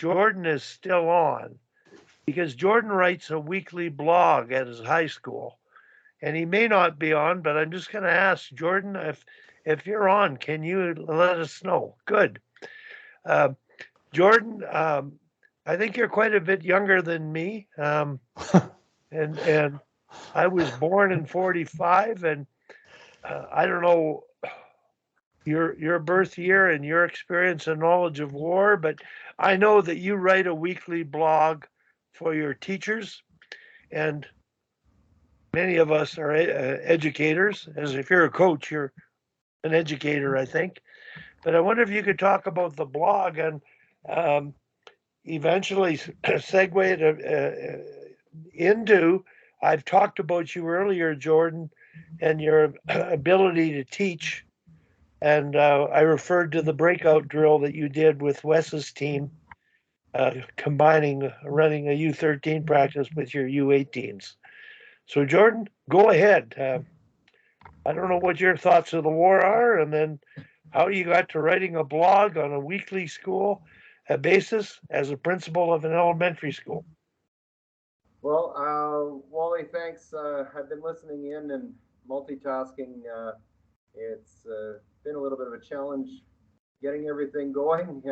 Jordan is still on because Jordan writes a weekly blog at his high school, and he may not be on, but I'm just going to ask Jordan if you're on, can you let us know? Good. Uh, Jordan, I think you're quite a bit younger than me, and I was born in '45, and I don't know your birth year and your experience and knowledge of war, but I know that you write a weekly blog for your teachers, and many of us are educators. As if you're a coach, you're an educator, I think. But I wonder if you could talk about the blog and um, eventually segue it into. I've talked about you earlier, Jordan, and your ability to teach. And I referred to the breakout drill that you did with Wes's team, combining running a U13 practice with your U18s. So, Jordan, go ahead. I don't know what your thoughts of the war are, and then how you got to writing a blog on a weekly school basis as a principal of an elementary school. Well, Wally, thanks. I've been listening in and multitasking. It's been a little bit of a challenge getting everything going.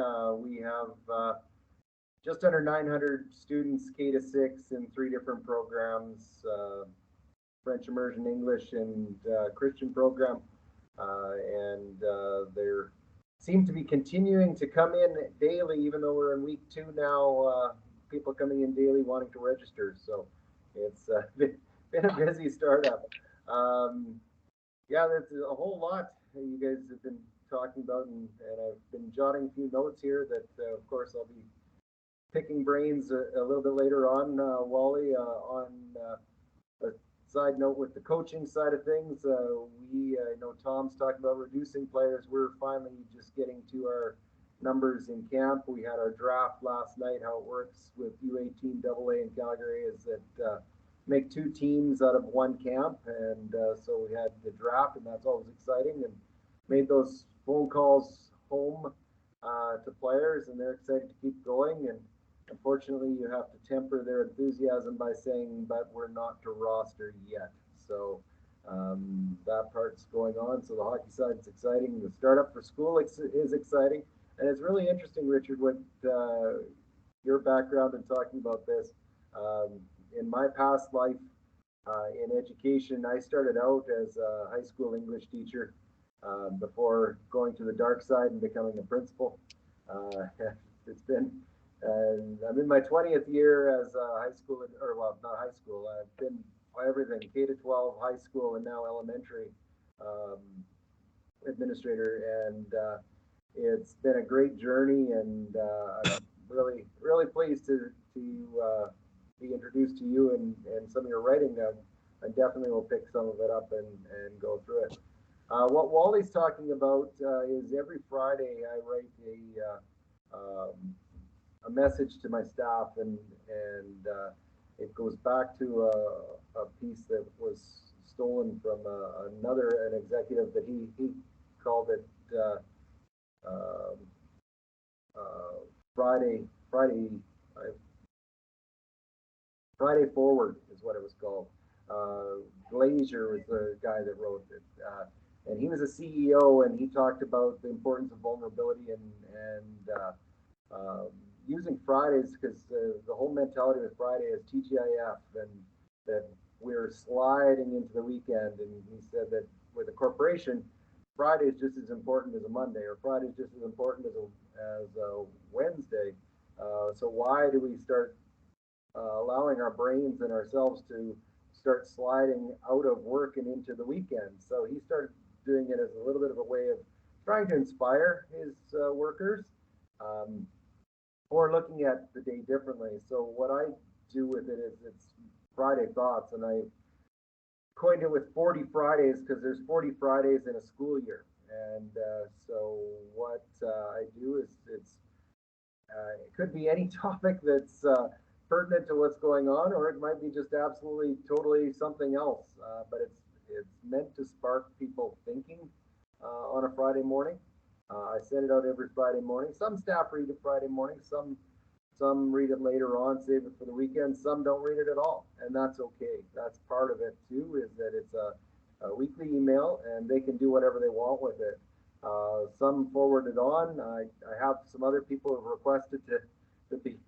We have just under 900 students, K to 6, in three different programs: French immersion, English, and Christian program. And there seem to be continuing to come in daily, even though we're in week 2 now. People coming in daily wanting to register, so it's been a busy startup. Um, yeah, there's a whole lot that you guys have been talking about, and I've been jotting a few notes here that, of course, I'll be picking brains a little bit later on, Wally, on a side note with the coaching side of things. I know Tom's talking about reducing players. We're finally just getting to our numbers in camp. We had our draft last night. How it works with U18 AA in Calgary is that make two teams out of one camp, and so we had the draft, and that's always exciting. And made those phone calls home to players, and they're excited to keep going. And unfortunately, you have to temper their enthusiasm by saying, "But we're not to roster yet." So that part's going on. So the hockey side's exciting. The startup for school is exciting, and it's really interesting, Richard, what your background in talking about this. In my past life in education, I started out as a high school English teacher before going to the dark side and becoming a principal. Uh, it's been I'm in my 20th year as a high school, or well, not high school. I've been everything, K to 12, high school, and now elementary um, administrator, and it's been a great journey, and I'm really, really pleased to be introduced to you and some of your writing. I definitely will pick some of it up and go through it. What Wally's talking about is every Friday I write a message to my staff, and it goes back to a piece that was stolen from an executive that he called it uh, uh, Friday uh, Friday Forward is what it was called. Glazier was the guy that wrote it, and he was a CEO, and he talked about the importance of vulnerability and using Fridays, because the whole mentality with Friday is TGIF, and that we're sliding into the weekend. And he said that with a corporation, Friday is just as important as a Monday, or Friday is just as important as a Wednesday. So why do we start allowing our brains and ourselves to start sliding out of work and into the weekend? So he started doing it as a little bit of a way of trying to inspire his workers, um, or looking at the day differently. So what I do with it is it's Friday thoughts, and I coined it with 40 Fridays because there's 40 Fridays in a school year. And so what I do is it could be any topic that's pertinent to what's going on, or it might be just absolutely, totally something else. But it's meant to spark people thinking on a Friday morning. I send it out every Friday morning. Some staff read it Friday morning. Some Some read it later on, save it for the weekend. Some don't read it at all, and that's okay. That's part of it too, is that it's a weekly email, and they can do whatever they want with it. Some forward it on. I have some other people who have requested to be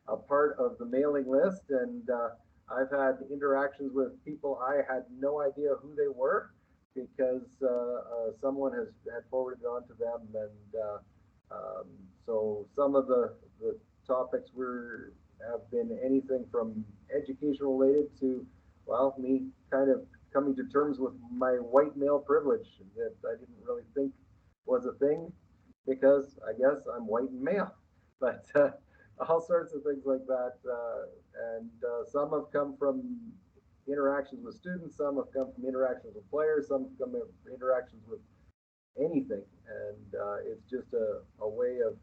a part of the mailing list, and I've had interactions with people I had no idea who they were because someone has had forwarded it on to them, and um, so some of the topics were have been anything from education related to, well, me kind of coming to terms with my white male privilege that I didn't really think was a thing because I guess I'm white and male, but all sorts of things like that. And some have come from interactions with students, some have come from interactions with players, some have come from interactions with anything. And it's just a way of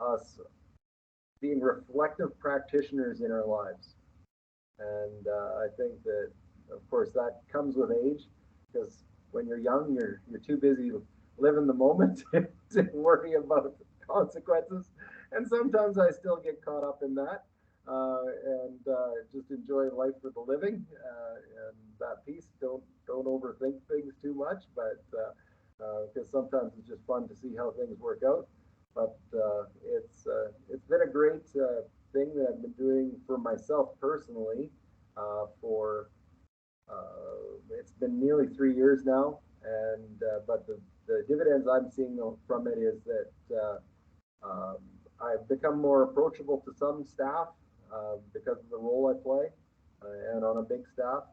us being reflective practitioners in our lives. And I think that, of course, that comes with age because when you're young, you're too busy living the moment to worry about consequences. And sometimes I still get caught up in that and just enjoy life for the living and that piece. Don't overthink things too much, but because sometimes it's just fun to see how things work out. But it's been a great thing that I've been doing for myself personally for it's been nearly 3 years now, and but the dividends I'm seeing from it is that I've become more approachable to some staff because of the role I play and on a big staff.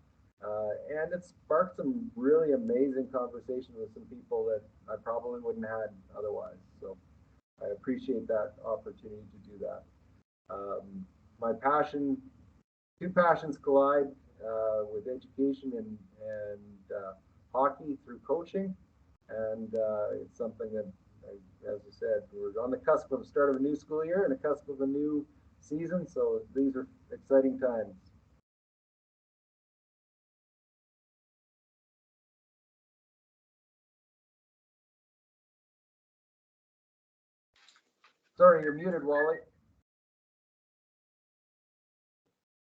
And it sparked some really amazing conversations with some people that I probably wouldn't have had otherwise. So I appreciate that opportunity to do that. My passion, two passions collide with education and hockey through coaching, and it's something that, as I said, we're on the cusp of the start of a new school year and the cusp of a new season, so these are exciting times. Sorry, you're muted, Wally.